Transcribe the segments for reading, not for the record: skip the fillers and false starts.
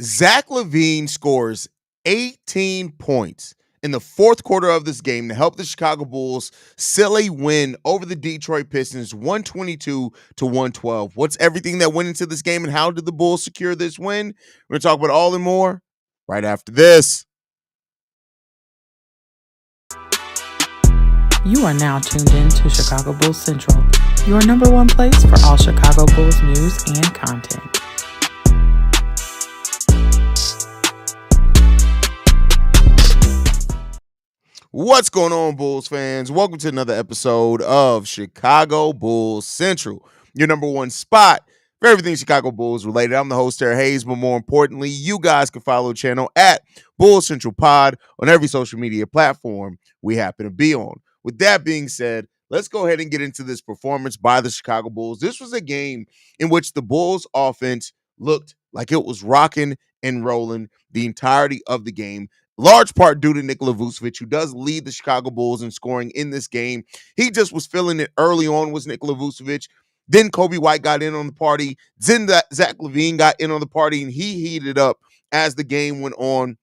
Zach LaVine scores 18 points in the fourth quarter of this game to help the Chicago Bulls silly win over the Detroit Pistons 122 to 112. What's everything that went into this game and how did the Bulls secure this win? We're going to talk about all and more right after this. You are now tuned in to Chicago Bulls Central, your number one place for all Chicago Bulls news and content. What's going on, Bulls fans? Welcome to another episode of Chicago Bulls Central, your number one spot for everything Chicago Bulls related. I'm the host, Haize, but more importantly, you guys can follow the channel at Bulls Central Pod on every social media platform we happen to be on. With that being said, let's go ahead and get into this performance by the Chicago Bulls. This was a game in which the Bulls offense looked like it was rocking and rolling the entirety of the game. Large part due to Nikola Vucevic, who does lead the Chicago Bulls in scoring in this game. He just was feeling it early on, was Nikola Vucevic. Then Coby White got in on the party. Then Zach LaVine got in on the party, and he heated up as the game went on.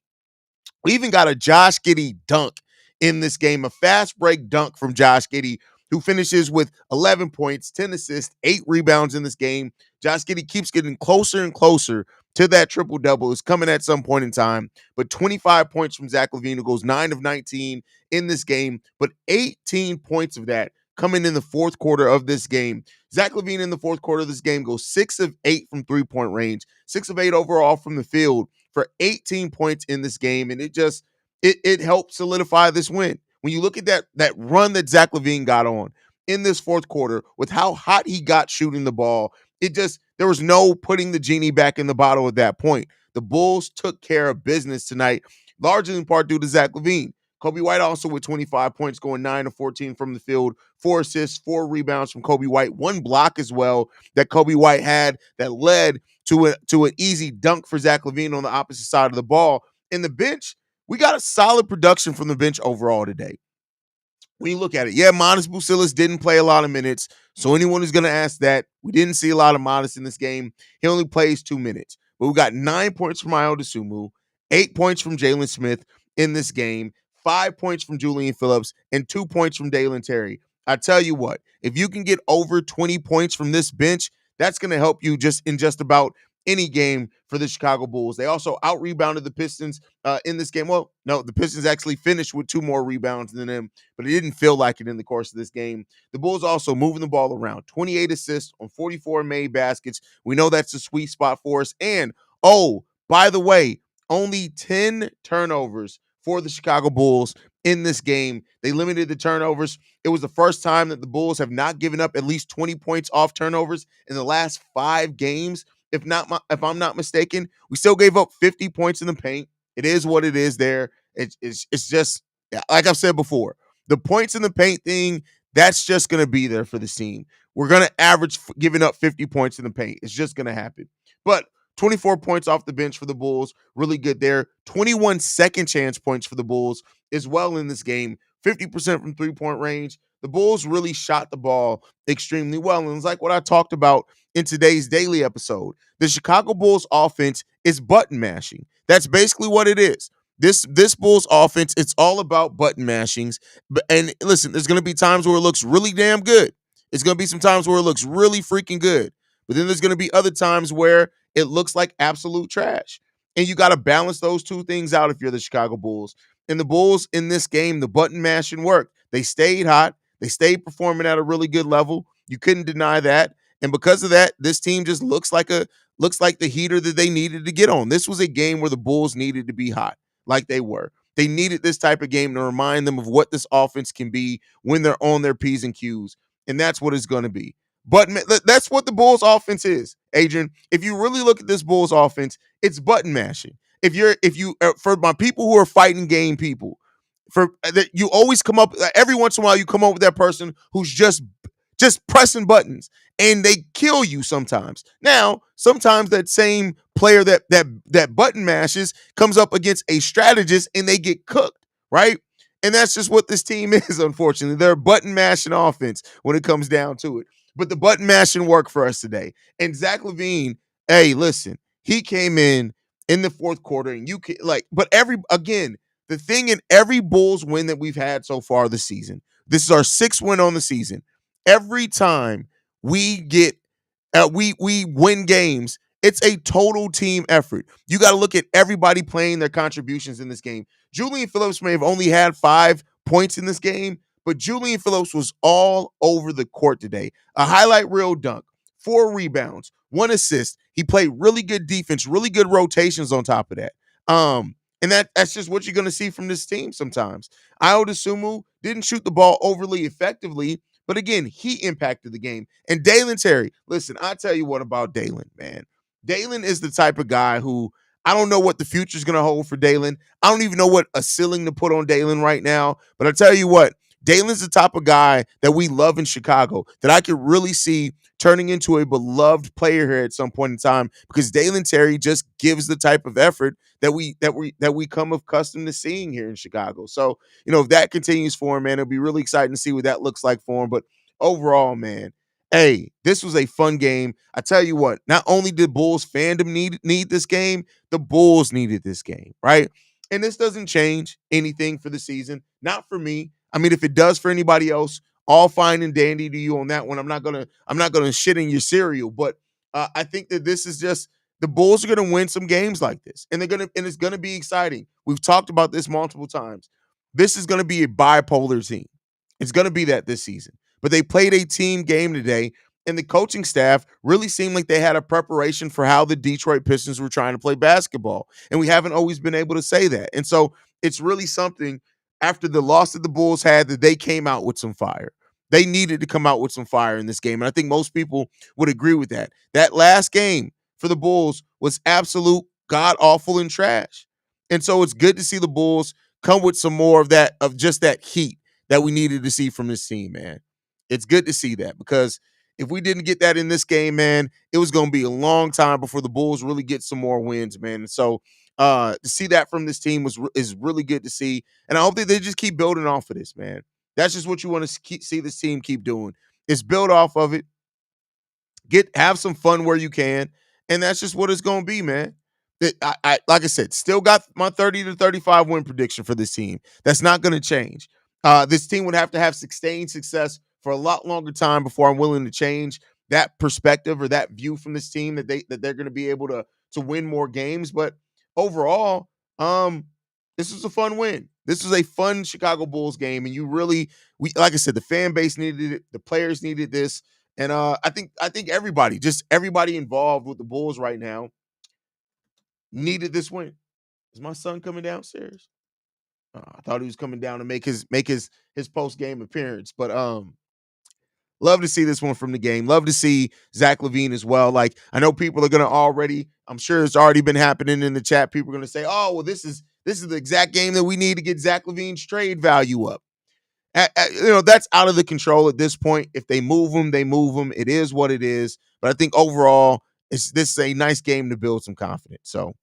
We even got a Josh Giddey dunk in this game, a fast break dunk from Josh Giddey, who finishes with 11 points, 10 assists, 8 rebounds in this game. Josh Giddey keeps getting closer and closer to that triple-double. It's coming at some point in time, but 25 points from Zach LaVine, who goes 9 of 19 in this game, but 18 points of that coming in the fourth quarter of this game. Zach LaVine in the fourth quarter of this game goes 6 of 8 from three-point range, 6 of 8 overall from the field for 18 points in this game, and it helped solidify this win. When you look at that run that Zach LaVine got on in this fourth quarter with how hot he got shooting the ball, there was no putting the genie back in the bottle at that point. The Bulls took care of business tonight, largely in part due to Zach LaVine. Coby White also with 25 points, going 9 of 14 from the field, 4 assists, 4 rebounds from Coby White, 1 block as well that Coby White had that led to an easy dunk for Zach LaVine on the opposite side of the ball. In the bench, we got a solid production from the bench overall today. When you look at it, Modest Vucevic didn't play a lot of minutes, so anyone who's going to ask that, we didn't see a lot of Modest in this game. He only plays 2 minutes. But we got 9 points from Ayo Dosunmu, 8 points from Jalen Smith in this game, 5 points from Julian Phillips, and 2 points from Dalen Terry. I tell you what, if you can get over 20 points from this bench, that's going to help you in just about any game for the Chicago Bulls. They also out-rebounded the Pistons in this game. Well, no, the Pistons actually finished with 2 more rebounds than them, but it didn't feel like it in the course of this game. The Bulls also moving the ball around. 28 assists on 44 made baskets. We know that's a sweet spot for us. And, oh, by the way, only 10 turnovers for the Chicago Bulls in this game. They limited the turnovers. It was the first time that the Bulls have not given up at least 20 points off turnovers in the last 5 games. If I'm not mistaken, we still gave up 50 points in the paint. It is what it is there. It's just, like I've said before, the points in the paint thing, that's just going to be there for this team. We're going to average giving up 50 points in the paint. It's just going to happen. But 24 points off the bench for the Bulls, really good there. 21 second chance points for the Bulls as well in this game. 50% from three-point range. The Bulls really shot the ball extremely well. And it's like what I talked about in today's daily episode. The Chicago Bulls offense is button mashing. That's basically what it is. This Bulls offense, it's all about button mashings. And listen, there's going to be times where it looks really damn good. It's going to be some times where it looks really freaking good. But then there's going to be other times where it looks like absolute trash. And you got to balance those two things out if you're the Chicago Bulls. And the Bulls in this game, the button mashing worked. They stayed hot. They stayed performing at a really good level. You couldn't deny that. And because of that, this team just looks like the heater that they needed to get on. This was a game where the Bulls needed to be hot, like they were. They needed this type of game to remind them of what this offense can be when they're on their P's and Q's. And that's what it's going to be. But that's what the Bulls offense is, Adrian. If you really look at this Bulls offense, it's button mashing. For my people who are fighting game people, for that you always come up every once in a while, you come up with that person who's just pressing buttons and they kill you sometimes. Now, sometimes that same player that button mashes comes up against a strategist and they get cooked, right? And that's just what this team is, unfortunately. They're a button mashing offense when it comes down to it. But the button mashing worked for us today. And Zach LaVine, hey, listen, he came in in the fourth quarter, and you can but the thing in every Bulls win that we've had so far this season, this is our sixth win on the season. Every time we get we win games, it's a total team effort. You got to look at everybody playing their contributions in this game. Julian Phillips may have only had 5 points in this game, but Julian Phillips was all over the court today. A highlight reel dunk, 4 rebounds, 1 assist. He played really good defense, really good rotations on top of that. And that's just what you're going to see from this team sometimes. Ayo Dosunmu didn't shoot the ball overly effectively, but again, he impacted the game. And Dalen Terry, listen, I tell you what about Dalen, man. Dalen is the type of guy who I don't know what the future is going to hold for Dalen. I don't even know what a ceiling to put on Dalen right now. But I tell you what, Dalen's the type of guy that we love in Chicago that I could really see turning into a beloved player here at some point in time because Dalen Terry just gives the type of effort that we come accustomed to seeing here in Chicago. So, if that continues for him, man, it'll be really exciting to see what that looks like for him. But overall, man, hey, this was a fun game. I tell you what, not only did Bulls fandom need this game, the Bulls needed this game, right? And this doesn't change anything for the season. Not for me. I mean, if it does for anybody else, all fine and dandy to you on that one. I'm not gonna shit in your cereal, but I think that this is just the Bulls are gonna win some games like this, and it's gonna be exciting. We've talked about this multiple times. This is gonna be a bipolar team. It's gonna be that this season. But they played a team game today, and the coaching staff really seemed like they had a preparation for how the Detroit Pistons were trying to play basketball, and we haven't always been able to say that. And so it's really something after the loss that the Bulls had that they came out with some fire. They needed to come out with some fire in this game. And I think most people would agree with that. That last game for the Bulls was absolute god awful and trash. And so it's good to see the Bulls come with some more of just that heat that we needed to see from this team, man. It's good to see that because if we didn't get that in this game, man, it was going to be a long time before the Bulls really get some more wins, man. And so to see that from this team is really good to see. And I hope that they just keep building off of this, man. That's just what you want to see this team keep doing. Is build off of it, have some fun where you can, and that's just what it's going to be, man. I like I said, still got my 30 to 35 win prediction for this team. That's not going to change. This team would have to have sustained success for a lot longer time before I'm willing to change that perspective or that view from this team that they're going to be able to win more games. But overall, this was a fun win. This was a fun Chicago Bulls game, and like I said, the fan base needed it, the players needed this, and I think everybody involved with the Bulls right now needed this win. Is my son coming downstairs? I thought he was coming down to make his post game appearance, but love to see this one from the game. Love to see Zach LaVine as well. Like, I know people are gonna I'm sure it's already been happening in the chat. People are gonna say, "Oh, well, this is the exact game that we need to get Zach LaVine's trade value up." That's out of the control at this point. If they move him, they move him. It is what it is. But I think overall, this is a nice game to build some confidence. So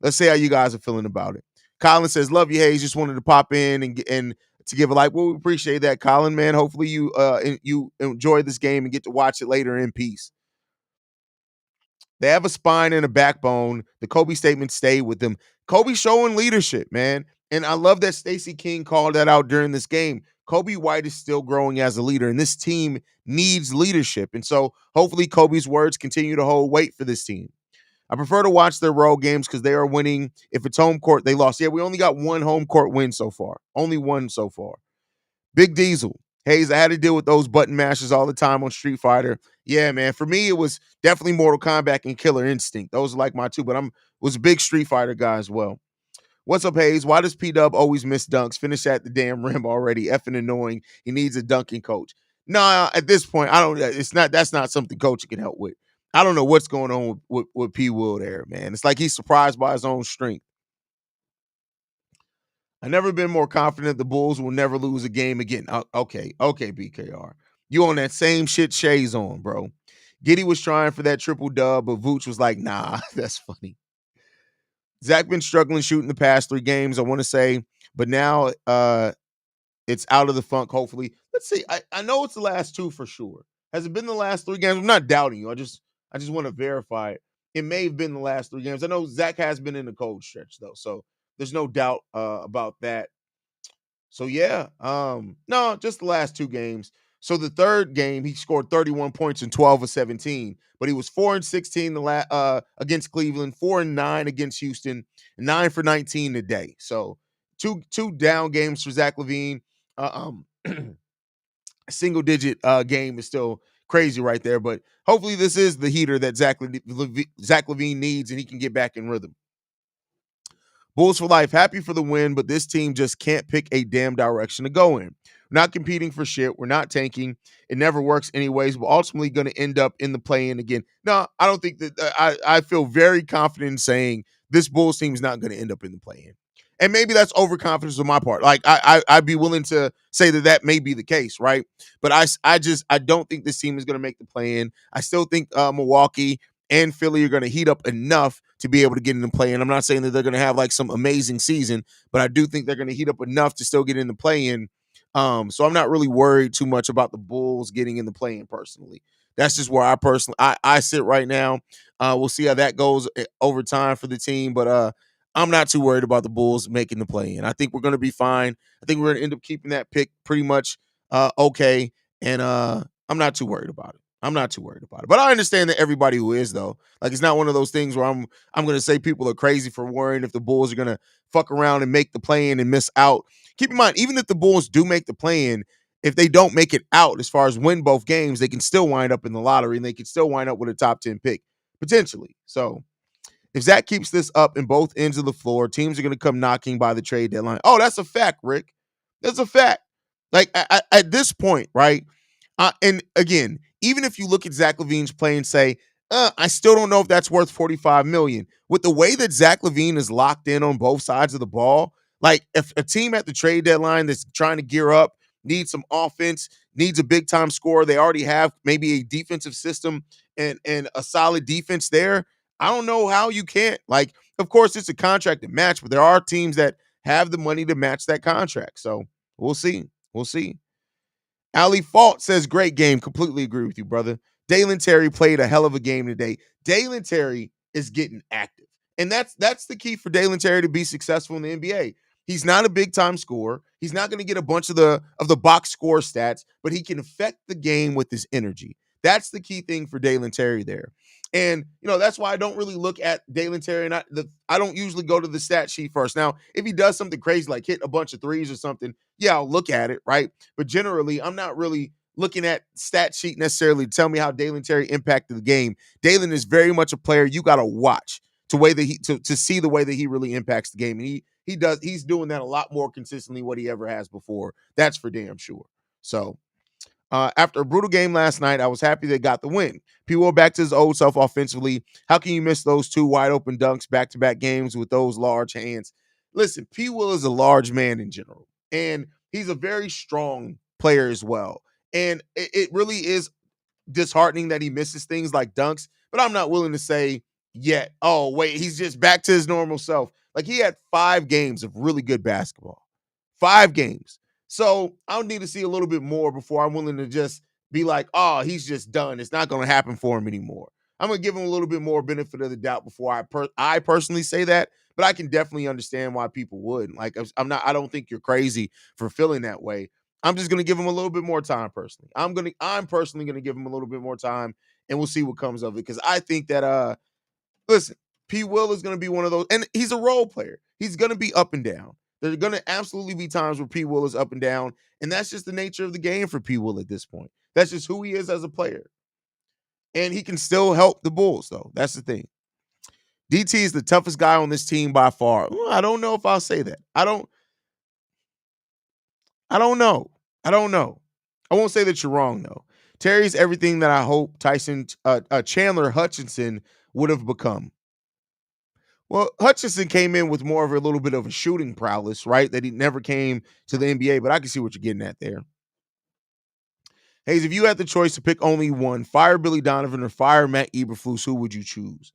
let's see how you guys are feeling about it. Colin says, "Love you, Haize. Just wanted to pop in and to give a like." Well, we appreciate that, Colin, man. Hopefully you enjoy this game and get to watch it later in peace. They have a spine and a backbone. The Kobe statement stayed with them. Kobe showing leadership, man. And I love that Stacey King called that out during this game. Kobe White is still growing as a leader, and this team needs leadership. And so hopefully Kobe's words continue to hold weight for this team. I prefer to watch their road games because they are winning. If it's home court, they lost. Yeah, we only got one home court win so far. Only one so far. Big Diesel. Haize, I had to deal with those button mashes all the time on Street Fighter. Yeah, man. For me, it was definitely Mortal Kombat and Killer Instinct. Those are like my two, but was a big Street Fighter guy as well. What's up, Haize? Why does P-Dub always miss dunks? Finish at the damn rim already. Effing annoying. He needs a dunking coach. No, at this point, that's not something coach can help with. I don't know what's going on with P. Will there, man. It's like he's surprised by his own strength. I've never been more confident the Bulls will never lose a game again. Okay, BKR. You on that same shit Shay's on, bro. Giddy was trying for that triple dub, but Vooch was like, nah, that's funny. Zach been struggling shooting the past 3 games, I want to say, but now it's out of the funk, hopefully. Let's see. I know it's the last 2 for sure. Has it been the last 3 games? I'm not doubting you. I just want to verify it. It may have been the last 3 games. I know Zach has been in the cold stretch though, so there's no doubt about that. So yeah, no, just the last 2 games. So the third game, he scored 31 points in 12 of 17, but he was 4 and 16 against Cleveland, 4 and 9 against Houston, 9 for 19 today. So two down games for Zach LaVine. A single digit game is still crazy right there, but hopefully this is the heater that Zach LaVine needs, and he can get back in rhythm. Bulls for life, happy for the win, but this team just can't pick a damn direction to go in. We're not competing for shit. We're not tanking. It never works anyways. We're ultimately going to end up in the play-in again. No, I don't think that. I feel very confident in saying this Bulls team is not going to end up in the play-in. And maybe that's overconfidence on my part. Like I'd be willing to say that may be the case, right? But I don't think this team is going to make the play-in. I still think Milwaukee and Philly are going to heat up enough to be able to get in the play. And I'm not saying that they're going to have like some amazing season, but I do think they're going to heat up enough to still get in the play in. So I'm not really worried too much about the Bulls getting in the play in personally. That's just where I sit right now. We'll see how that goes over time for the team, but I'm not too worried about the Bulls making the play in. I think we're going to be fine. I think we're going to end up keeping that pick pretty much okay, and I'm not too worried about it. I'm not too worried about it. But I understand that everybody who is, though. Like, it's not one of those things where I'm going to say people are crazy for worrying if the Bulls are going to fuck around and make the play-in and miss out. Keep in mind, even if the Bulls do make the play-in, if they don't make it out as far as win both games, they can still wind up in the lottery and they can still wind up with a top 10 pick, potentially. So if Zach keeps this up in both ends of the floor, teams are going to come knocking by the trade deadline. Oh, that's a fact, Rick. That's a fact. Like, at this point, right? And again, even if you look at Zach LaVine's play and say, I still don't know if that's worth $45 million. With the way that Zach LaVine is locked in on both sides of the ball, like if a team at the trade deadline that's trying to gear up, needs some offense, needs a big time scorer, they already have maybe a defensive system and a solid defense there. I don't know how you can't. Like, of course, it's a contract to match, but there are teams that have the money to match that contract. So we'll see. We'll see. Ali Fault says, great game. Completely agree with you, brother. Dalen Terry played a hell of a game today. Dalen Terry is getting active. And that's the key for Dalen Terry to be successful in the NBA. He's not a big time scorer. He's not going to get a bunch of the box score stats, but he can affect the game with his energy. That's the key thing for Dalen Terry there. And, that's why I don't really look at Dalen Terry. And I don't usually go to the stat sheet first. Now, if he does something crazy, like hit a bunch of threes or something, yeah, I'll look at it, right? But generally, I'm not really looking at stat sheet necessarily to tell me how Dalen Terry impacted the game. Dalen is very much a player you got to watch to see the way that he really impacts the game. And he's doing that a lot more consistently what he ever has before. That's for damn sure. So after a brutal game last night, I was happy they got the win. P. Will back to his old self offensively. How can you miss those 2 wide open dunks back-to-back games with those large hands? Listen, P. Will is a large man in general, and he's a very strong player as well. And it really is disheartening that he misses things like dunks, but I'm not willing to say yet, oh, wait, he's just back to his normal self. Like, he had 5 games of really good basketball. 5 games. So I'll need to see a little bit more before I'm willing to just be like, oh, he's just done. It's not going to happen for him anymore. I'm going to give him a little bit more benefit of the doubt before I personally say that, but I can definitely understand why people would. Like, I don't think you're crazy for feeling that way. I'm just going to give him a little bit more time personally. I'm personally going to give him a little bit more time, and we'll see what comes of it, because I think that listen, P. Will is going to be one of those, and he's a role player. He's going to be up and down. There's going to absolutely be times where P. Will is up and down, and that's just the nature of the game for P. Will at this point. That's just who he is as a player. And he can still help the Bulls, though. That's the thing. DT is the toughest guy on this team by far. I don't know if I'll say that. I don't know. I won't say that you're wrong, though. Terry's everything that I hope Chandler Hutchinson would have become. Well, Hutchinson came in with more of a little bit of a shooting prowess, right? That he never came to the NBA, but I can see what you're getting at there. Haize, if you had the choice to pick only one, fire Billy Donovan or fire Matt Eberflus, who would you choose?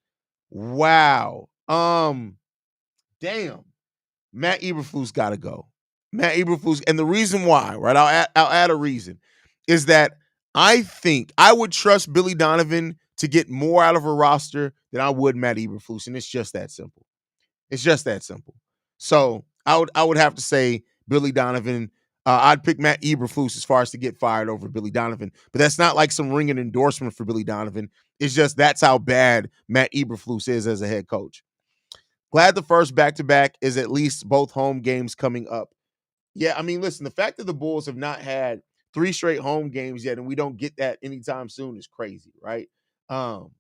Wow. Damn. Matt Eberflus got to go. Matt Eberflus, and the reason why, right? I'll add a reason, is that I think I would trust Billy Donovan to get more out of a roster than I would Matt Eberflus, and it's just that simple. It's just that simple. So I would have to say Billy Donovan. I'd pick Matt Eberflus as far as to get fired over Billy Donovan, but that's not like some ringing endorsement for Billy Donovan. It's just that's how bad Matt Eberflus is as a head coach. Glad the first back-to-back is at least both home games coming up. Yeah, I mean, listen, the fact that the Bulls have not had 3 straight home games yet, and we don't get that anytime soon is crazy, right? Um,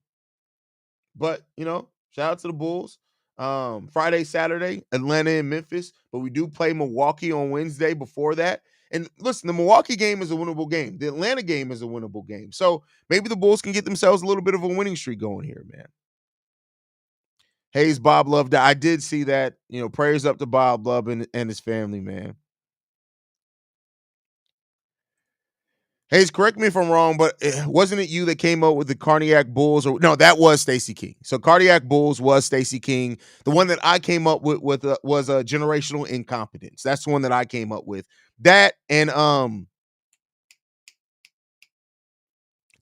but shout out to the Bulls. Friday, Saturday, Atlanta and Memphis, but we do play Milwaukee on Wednesday before that. And listen, the Milwaukee game is a winnable game. The Atlanta game is a winnable game. So maybe the Bulls can get themselves a little bit of a winning streak going here, man. Haize, Bob Love. I did see that. Prayers up to Bob Love and his family, man. Haize, correct me if I'm wrong, but wasn't it you that came up with the Cardiac Bulls? Or no, that was Stacey King. So Cardiac Bulls was Stacey King. The one that I came up with was a generational incompetence. That's the one that I came up with. That and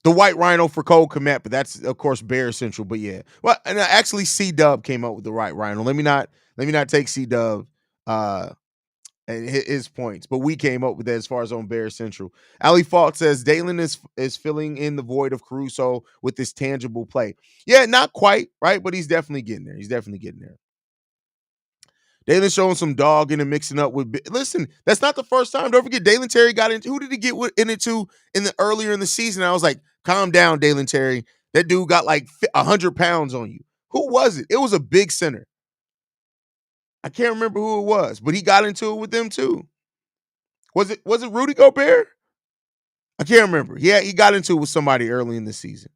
the White Rhino for Cole Kmet, but that's of course Bear Central. But yeah, well, and actually C Dub came up with the White Rhino. Let me not take C Dub and his points, but we came up with that as far as on Bear Central. Ali Falk says Dalen is filling in the void of Caruso with this tangible play. Yeah, not quite right, but he's definitely getting there. Dalen showing some dog in and mixing up with. Listen, that's not the first time. Don't forget, Dalen Terry got into. Who did he get into in the earlier in the season? I was like, calm down, Dalen Terry. That dude got like 100 pounds on you. Who was it? It was a big center. I can't remember who it was, but he got into it with them too. Was it Rudy Gobert? I can't remember. Yeah, he got into it with somebody early in the season.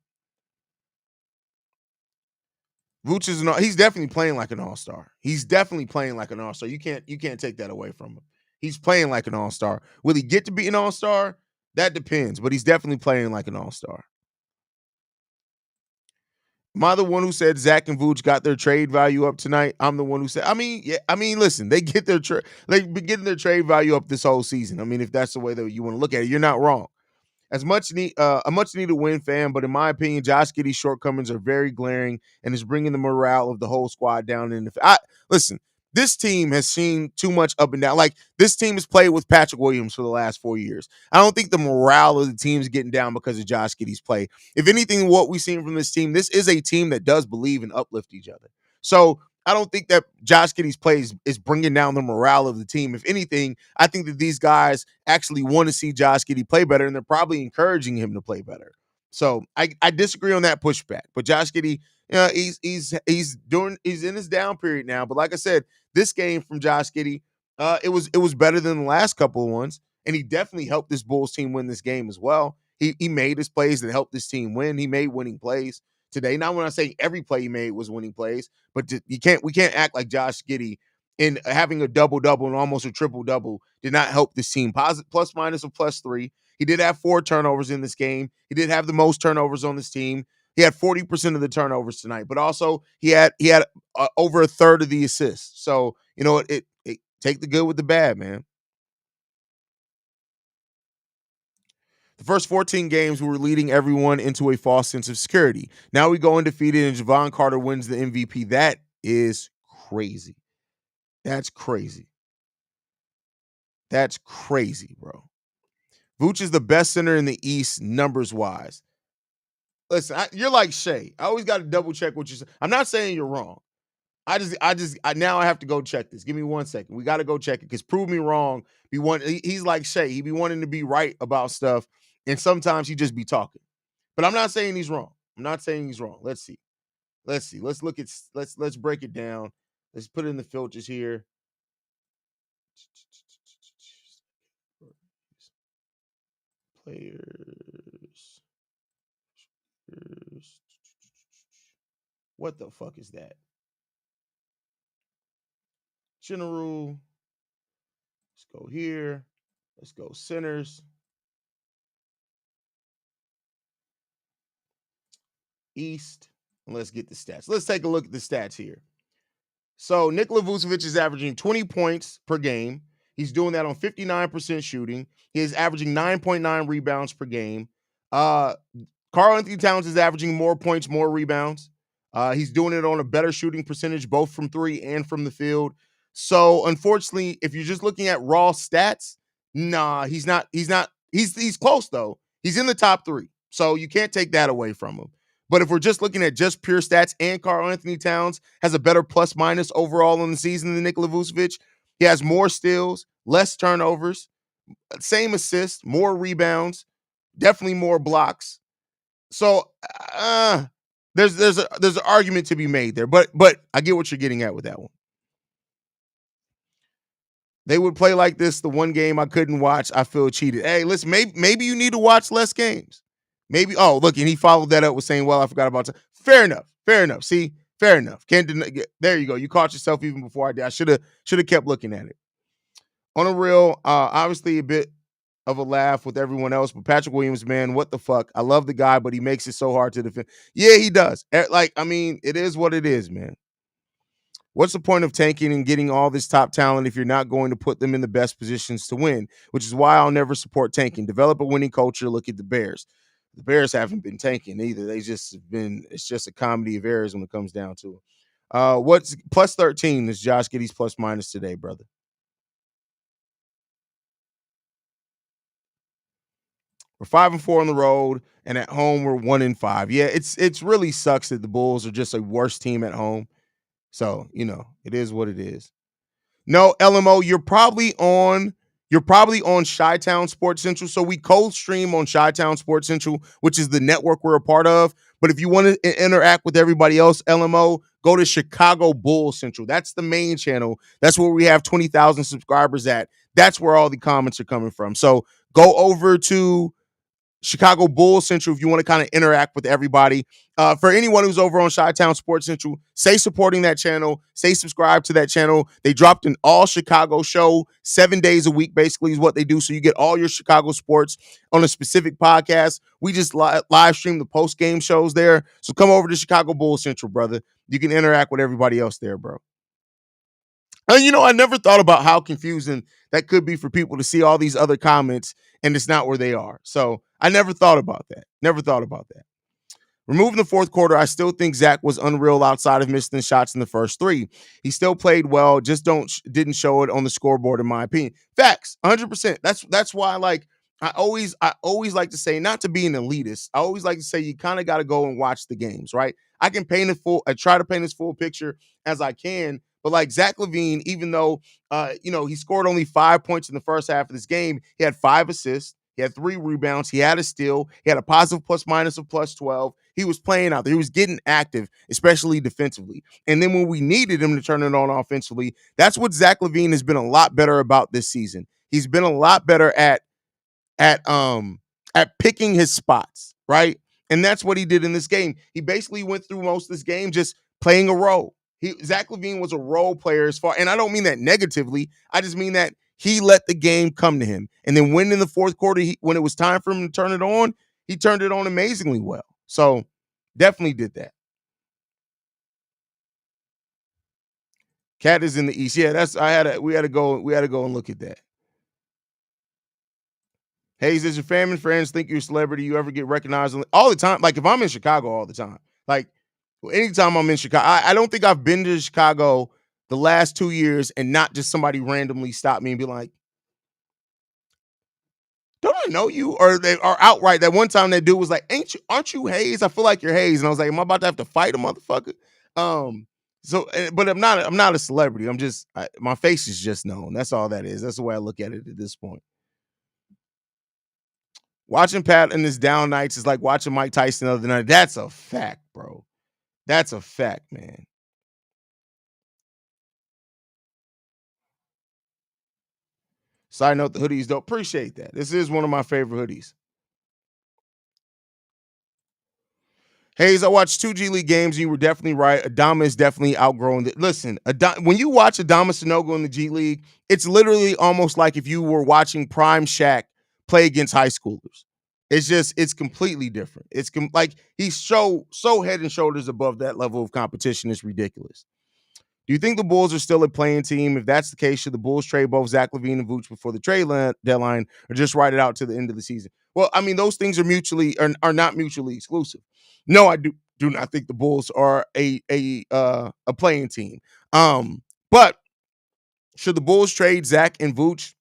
Vooch he's definitely playing like an all-star. You can't take that away from him. He's playing like an all-star. Will he get to be an all-star? That depends, but he's definitely playing like an all-star. Am I the one who said Zach and Vooch got their trade value up tonight? I'm the one who said. Listen, they've been getting their trade value up this whole season. I mean, if that's the way that you want to look at it, you're not wrong. A much needed win, fan, but in my opinion, Josh Giddey's shortcomings are very glaring and is bringing the morale of the whole squad down. Listen, this team has seen too much up and down. Like, this team has played with Patrick Williams for the last 4 years. I don't think the morale of the team is getting down because of Josh Giddey's play. If anything, what we've seen from this team, this is a team that does believe and uplift each other. So I don't think that Josh Giddey's play is bringing down the morale of the team. If anything, I think that these guys actually want to see Josh Giddey play better, and they're probably encouraging him to play better. So I disagree on that pushback. But Josh Giddey, he's in his down period now. But like I said, this game from Josh Giddey, it was better than the last couple of ones, and he definitely helped this Bulls team win this game as well. He made his plays that helped this team win. He made winning plays today. Now, when I say every play he made was winning plays, but we can't act like Josh Giddey in having a double-double and almost a triple-double did not help this team. Plus minus of +3. He did have 4 turnovers in this game. He did have the most turnovers on this team. He had 40% of the turnovers tonight, but also he had over a third of the assists. So, it take the good with the bad, man. The first 14 games, we were leading everyone into a false sense of security. Now we go undefeated and Javon Carter wins the MVP. That is crazy. That's crazy. That's crazy, bro. Vooch is the best center in the East numbers-wise. Listen, you're like Shay. I always got to double check what you say. I'm not saying you're wrong. Now I have to go check this. Give me 1 second. We got to go check it because prove me wrong. He's like Shay. He be wanting to be right about stuff, and sometimes he just be talking. But I'm not saying he's wrong. Let's see. Let's look at. Let's break it down. Let's put it in the filters here. Players. What the fuck is that? General. Let's go here. Let's go centers. East. And let's get the stats. Let's take a look at the stats here. So Nikola Vucevic is averaging 20 points per game. He's doing that on 59% shooting. He is averaging 9.9 rebounds per game. Karl Anthony Towns is averaging more points, more rebounds. He's doing it on a better shooting percentage, both from three and from the field. So, unfortunately, if you're just looking at raw stats, nah, he's not. He's not. He's close though. He's in the top three, so you can't take that away from him. But if we're just looking at just pure stats, and Karl Anthony Towns has a better plus minus overall in the season than Nikola Vucevic, he has more steals, less turnovers, same assists, more rebounds, definitely more blocks. So there's an argument to be made there, but I get what you're getting at with that one. They would play like this. The one game I couldn't watch, I feel cheated. Hey, listen, maybe you need to watch less games. Maybe. Oh, look, and he followed that up with saying, "Well, I forgot about." Fair enough. Fair enough. See, fair enough. Can't deny. There you go. You caught yourself even before I did. I should have kept looking at it. On a real, obviously a bit of a laugh with everyone else, but Patrick Williams, man, what the fuck? I love the guy, but he makes it so hard to defend. Yeah, he does. Like, I mean, it is what it is, man. What's the point of tanking and getting all this top talent if you're not going to put them in the best positions to win? Which is why I'll never support tanking. Develop a winning culture. Look at the Bears. The Bears haven't been tanking either. They just been, it's just a comedy of errors when it comes down to it. What's plus 13 is Josh Giddey's plus minus today, brother? We're 5-4 on the road, and at home we're 1-5. Yeah, it's really sucks that the Bulls are just a worse team at home. So, it is what it is. No, LMO, you're probably on Chi-Town Sports Central. So we cold stream on Chi-Town Sports Central, which is the network we're a part of. But if you want to interact with everybody else, LMO, go to Chicago Bulls Central. That's the main channel. That's where we have 20,000 subscribers at. That's where all the comments are coming from. So go over to Chicago Bulls Central if you want to kind of interact with everybody. For anyone who's over on Chi-Town Sports Central, stay supporting that channel. Stay subscribed to that channel. They dropped an all Chicago show 7 days a week, basically, is what they do. So you get all your Chicago sports on a specific podcast. We just live stream the post-game shows there. So come over to Chicago Bulls Central, brother. You can interact with everybody else there, bro. And I never thought about how confusing that could be for people to see all these other comments and it's not where they are. So I never thought about that. Never thought about that. Removing the fourth quarter, I still think Zach was unreal outside of missing shots in the first three. He still played well, just didn't show it on the scoreboard, in my opinion. Facts, 100%. That's why, like, I always like to say, not to be an elitist, I always like to say you kind of got to go and watch the games, right? I try to paint as full picture as I can. But like Zach LaVine, even though he scored only 5 points in the first half of this game, he had 5 assists. He had 3 rebounds. He had a steal. He had a positive plus minus of plus 12. He was playing out there. He was getting active, especially defensively. And then when we needed him to turn it on offensively, that's what Zach LaVine has been a lot better about this season. He's been a lot better at picking his spots, right? And that's what he did in this game. He basically went through most of this game just playing a role. Zach LaVine was a role player as far, and I don't mean that negatively. I just mean that he let the game come to him. And then when in the fourth quarter, when it was time for him to turn it on, he turned it on amazingly well. So definitely did that. Cat is in the East. Yeah, we had to go and look at that. Haize, does your family and friends think you're a celebrity? You ever get recognized all the time? Like if I'm in Chicago all the time, like anytime I'm in Chicago, I don't think I've been to Chicago the last 2 years and not just somebody randomly stop me and be like, "Don't I know you?" Or they are outright. That one time that dude was like, aren't you Haize? I feel like you're Haize. And I was like, am I about to have to fight a motherfucker? But I'm not a celebrity. My face is just known. That's all that is. That's the way I look at it at this point. Watching Pat in his down nights is like watching Mike Tyson the other night. That's a fact, bro. That's a fact, man. Side note, the hoodies don't appreciate that. This is one of my favorite hoodies. Haize, I watched 2 G League games. And you were definitely right. Adama is definitely outgrowing it. Listen, when you watch Adama Sanogo in the G League, it's literally almost like if you were watching Prime Shaq play against high schoolers. It's completely different. Like he's so head and shoulders above that level of competition. It's ridiculous. Do you think the Bulls are still a playing team? If that's the case, should the Bulls trade both Zach LaVine and Vooch before the trade deadline or just ride it out to the end of the season? Well, I mean, those things are not mutually exclusive. No, I do not think the Bulls are a playing team. But should the Bulls trade Zach and Vooch?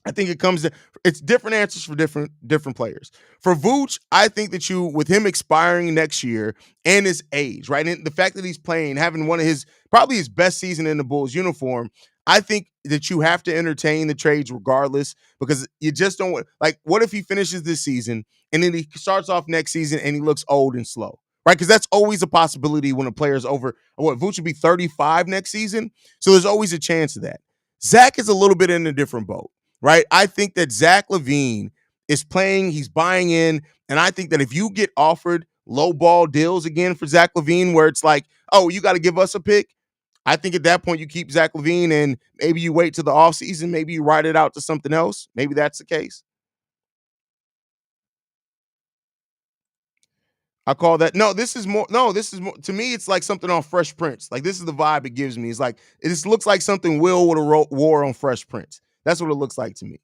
I think it's different answers for different players. For Vooch, I think that you with him expiring next year and his age, right? And the fact that he's playing, having one of his probably his best season in the Bulls uniform, I think that you have to entertain the trades regardless because you just don't want like what if he finishes this season and then he starts off next season and he looks old and slow. Right, because that's always a possibility when a player's over. What Vooch would be 35 next season, so there's always a chance of that. Zach is a little bit in a different boat, right? I think that Zach LaVine is playing, he's buying in. And I think that if you get offered low ball deals again for Zach LaVine, where it's like, oh, you got to give us a pick. I think at that point you keep Zach LaVine and maybe you wait to the offseason, maybe you ride it out to something else. Maybe that's the case. I call that this is more to me, it's like something on Fresh Prince. Like this is the vibe it gives me. It's like it just looks like something Will would have wore on Fresh Prince. That's what it looks like to me.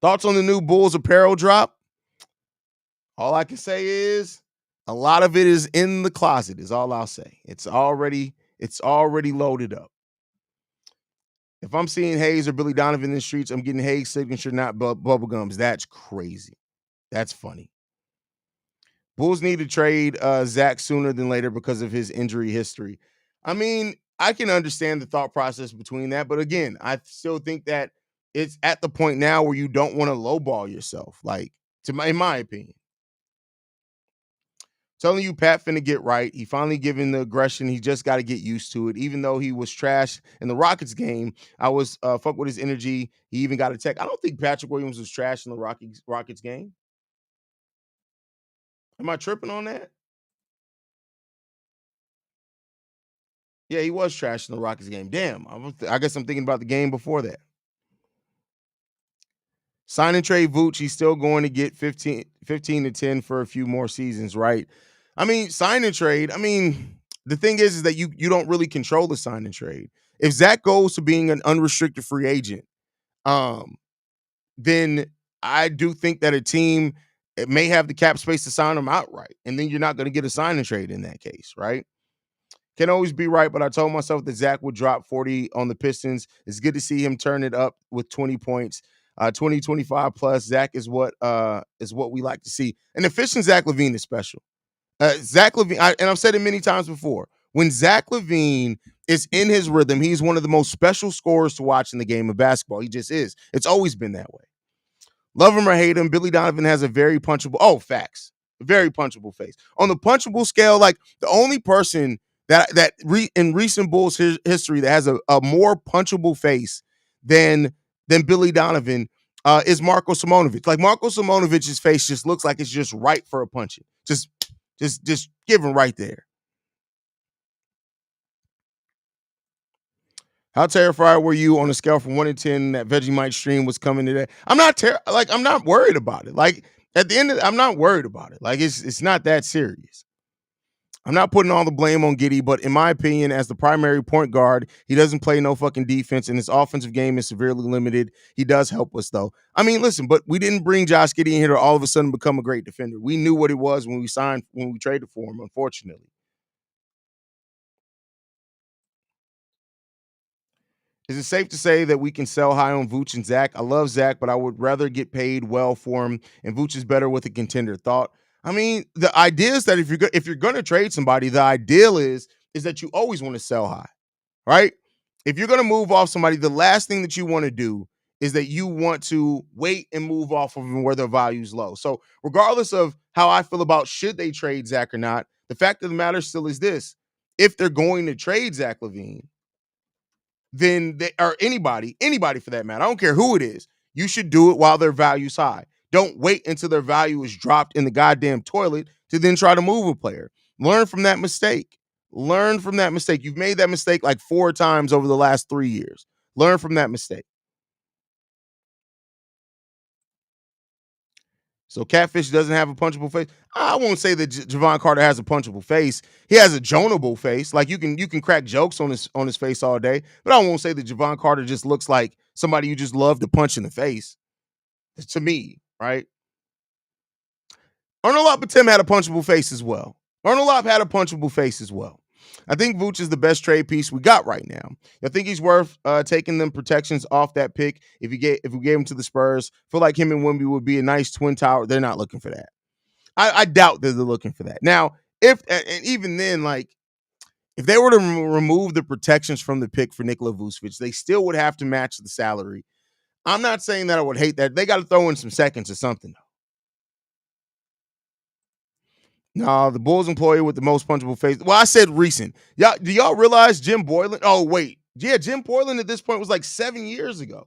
Thoughts on the new Bulls apparel drop? All I can say is a lot of it is in the closet, is all I'll say. It's already loaded up. If I'm seeing Haize or Billy Donovan in the streets, I'm getting Haize signature, not bubble gums. That's crazy. That's funny. Bulls need to trade Zach sooner than later because of his injury history. I mean, I can understand the thought process between that, but again, I still think that it's at the point now where you don't want to lowball yourself, like in my opinion. Telling you, Pat finna get right. He finally given the aggression. He just got to get used to it. Even though he was trash in the Rockets game, I was fuck with his energy. He even got a tech. I don't think Patrick Williams was trash in the Rockets game. Am I tripping on that? Yeah, he was trash in the Rockets game. Damn, I guess I'm thinking about the game before that. Sign and trade Vooch. He's still going to get 15 to 10 for a few more seasons, right? I mean, sign and trade. I mean, the thing is that you don't really control the sign and trade. If Zach goes to being an unrestricted free agent, um, then I do think that a team it may have the cap space to sign him outright, and then you're not going to get a sign and trade in that case, right? Can always be right, but I told myself that Zach would drop 40 on the Pistons. It's good to see him turn it up with 20 points. 20, 25 plus. Zach is what we like to see. An efficient Zach LaVine is special. Zach LaVine, and I've said it many times before, when Zach LaVine is in his rhythm, he's one of the most special scorers to watch in the game of basketball. He just is. It's always been that way. Love him or hate him, Billy Donovan has a very punchable, facts, very punchable face. On the punchable scale, like the only person in recent Bulls history that has a more punchable face than Billy Donovan is Marko Simonovic. Like Marko Simonovic's face just looks like it's just right for a punching. Just give him right there. How terrified were you on a scale from 1 to 10 that Vegemite stream was coming today? I'm not worried about it. Like at the end of I'm not worried about it. Like it's not that serious. I'm not putting all the blame on Giddey, but in my opinion, as the primary point guard, he doesn't play no fucking defense, and his offensive game is severely limited. He does help us, though. I mean, listen, but we didn't bring Josh Giddey in here to all of a sudden become a great defender. We knew what it was when we traded for him, unfortunately. Is it safe to say that we can sell high on Vooch and Zach? I love Zach, but I would rather get paid well for him, and Vooch is better with a contender. Thought? I mean, the idea is that if you're going to trade somebody, the ideal is that you always want to sell high, right? If you're going to move off somebody, the last thing that you want to do is that you want to wait and move off of them where their value is low. So regardless of how I feel about should they trade Zach or not, the fact of the matter still is this. If they're going to trade Zach LaVine, then or anybody for that matter, I don't care who it is, you should do it while their value's high. Don't wait until their value is dropped in the goddamn toilet to then try to move a player. Learn from that mistake. Learn from that mistake. You've made that mistake like 4 times over the last 3 years. Learn from that mistake. So Catfish doesn't have a punchable face. I won't say that Javon Carter has a punchable face. He has a jonable face. Like you can crack jokes on his face all day, but I won't say that Javon Carter just looks like somebody you just love to punch in the face. to me, right? Arnold but Tim had a punchable face as well. Arnold had a punchable face as well. I think Vooch is the best trade piece we got right now. I think he's worth taking them protections off that pick. If we gave him to the Spurs, feel like him and Wemby would be a nice twin tower. They're not looking for that. I doubt that they're looking for that. Now, if and even then, like if they were to remove the protections from the pick for Nikola Vucevic, they still would have to match the salary. I'm not saying that I would hate that. They got to throw in some seconds or something, though. No, the Bulls employee with the most punchable face. Well, I said recent. Do y'all realize Jim Boylan? Oh, wait. Yeah, Jim Boylan at this point was like 7 years ago.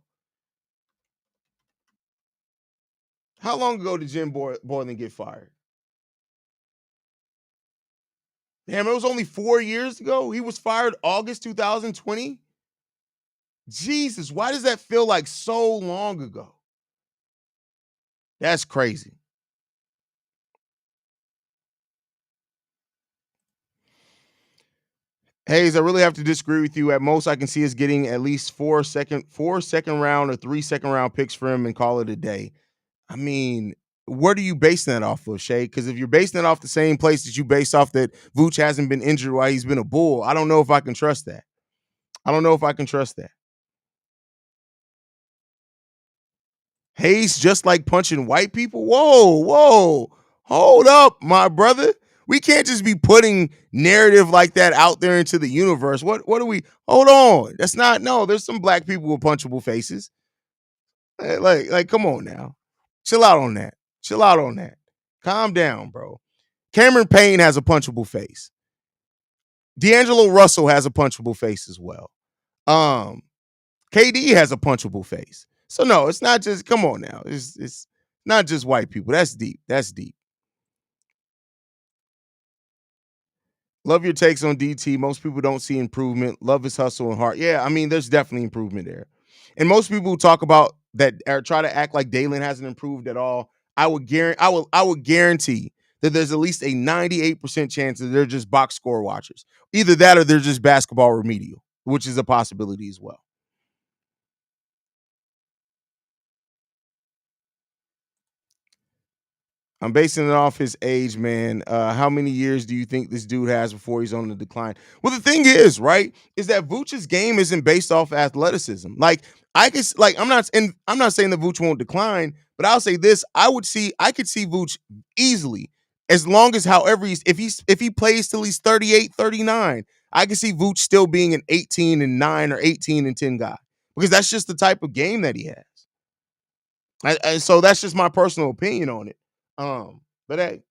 How long ago did Jim Boylan get fired? Damn, it was only 4 years ago. He was fired August 2020. Jesus, why does that feel like so long ago? That's crazy. Haize, I really have to disagree with you. At most, I can see us getting at least four second round or 3 second round picks for him and call it a day. I mean, what are you basing that off of, Shay? Because if you're basing it off the same place that you based off that Vooch hasn't been injured while he's been a Bull, I don't know if I can trust that. Haize just like punching white people? Whoa. Hold up, my brother. We can't just be putting narrative like that out there into the universe. What are we? Hold on. That's not, no, there's some black people with punchable faces. Like, come on now. Chill out on that. Calm down, bro. Cameron Payne has a punchable face. D'Angelo Russell has a punchable face as well. KD has a punchable face. So no, it's not just, come on now. It's not just white people. That's deep. Love your takes on DT. Most people don't see improvement. Love his hustle and heart. Yeah, I mean, there's definitely improvement there. And most people who talk about that or try to act like Dalen hasn't improved at all, I would guarantee that there's at least a 98% chance that they're just box score watchers. Either that or they're just basketball remedial, which is a possibility as well. I'm basing it off his age, man. How many years do you think this dude has before he's on the decline? Well, the thing is, right, is that Vooch's game isn't based off athleticism. Like I'm not saying that Vooch won't decline, but I'll say this: I could see Vooch easily, as long as if he plays till he's 38, 39, I can see Vooch still being an 18-9 or 18-10 guy because that's just the type of game that he has. So that's just my personal opinion on it. But hey,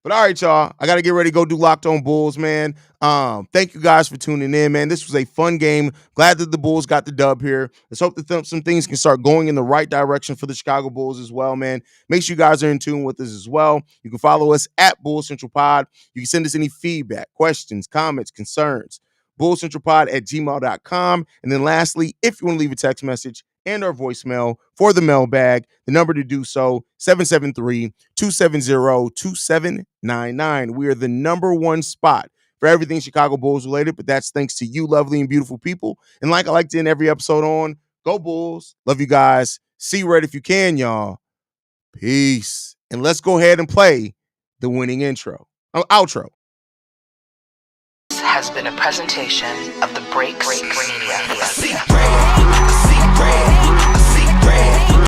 but all right, y'all. I got to get ready to go do Locked On Bulls, man. Thank you guys for tuning in, man. This was a fun game. Glad that the Bulls got the dub here. Let's hope that some things can start going in the right direction for the Chicago Bulls as well, man. Make sure you guys are in tune with us as well. You can follow us at Bulls Central Pod. You can send us any feedback, questions, comments, concerns. bullcentralpod@gmail.com. And then lastly, if you want to leave a text message and our voicemail for the mailbag, the number to do so, 773-270-2799. We are the number one spot for everything Chicago Bulls related, but that's thanks to you lovely and beautiful people. And like I like to end every episode on, go Bulls. Love you guys. See red if you can, y'all. Peace. And let's go ahead and play the winning outro. Has been a presentation of the Break Media.